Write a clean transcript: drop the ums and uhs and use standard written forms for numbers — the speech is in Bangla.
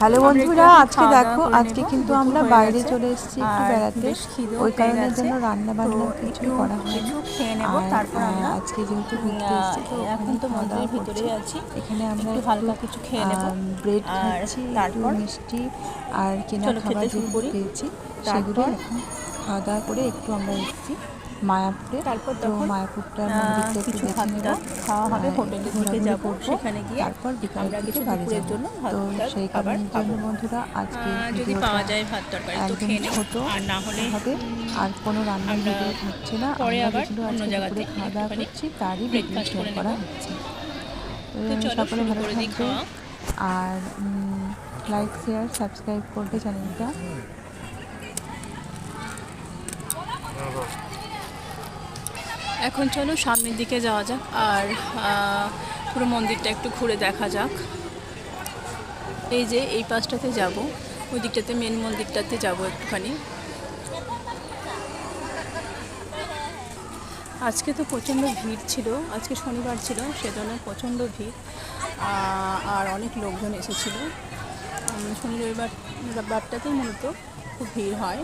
হ্যালো বন্ধুরা, আজকে দেখো আজকে কিন্তু আমরা বাইরে চলে এসেছি একটু বেড়াতে। ওই কারণের জন্য রান্না বান্না কিছুই করা হয়নি। আর আজকে যেহেতু ঘুরতে এসেছি তো এখন তো খাওয়া মন্দিরের দাওয়া ভিতরে করছি। আছি, এখানে আমরা একটু হালকা কিছু খেয়ে নেব ব্রেড আর খাচ্ছি, একটু তারপর মিষ্টি আর কেনা চলো খাবার খেতে শুরু যেগুলো করি। পেয়েছি সেগুলো তারপর এখন খাওয়া দাওয়া করে একটু আমরা এসেছি মায়াপুরে। তারপর তো তখন মায়াপুরটার মন্দিরটা একটু কিছু দেখে ভাত নেব, টাত খাওয়া হবে, হোটেলের দিকে ঘোরাঘুরি যাব, করবো, সেখানে গিয়ে তারপর বিকালের আমরা দিকে কিছু বাড়ি দুপুরের যাব। জন্য ভাত তো টাত সেই খাবার কারণের জন্য খাবো। বন্ধুরা আজকে যদি ভিডিওটা পাওয়া যায় ভাত তরকারি তো একদম খেয়ে নেব, ছোট আর না হলে হবে, আর কোনো রান্নার আমরা ভিডিও থাকছে না। পরে আমরা আবার যেগুলো অন্য আজকে দুপুরে জায়গাতে খাওয়া দাওয়া একটুখানি করছি তারই ভিডিও ব্রেকফাস্ট শেয়ার করে নেব। করা হচ্ছে। তো চলো সকলে শুরু ভালো করে দিই থাকবে, খাওয়া। আর লাইক শেয়ার সাবস্ক্রাইব করবে চ্যানেলটা। এখন চলো সামনের দিকে যাওয়া যাক, আর পুরো মন্দিরটা একটু ঘুরে দেখা যাক। এই যে এই পাশটাতে যাব, ওই দিকটাতে মেন মন্দিরটাতে যাব একটুখানি। আজকে তো প্রচণ্ড ভিড় ছিল, আজকে শনিবার ছিল সেজন্য প্রচণ্ড ভিড়, আর অনেক লোকজন এসেছিল। শনি রবিবারটাতেই মূলত খুব ভিড় হয়।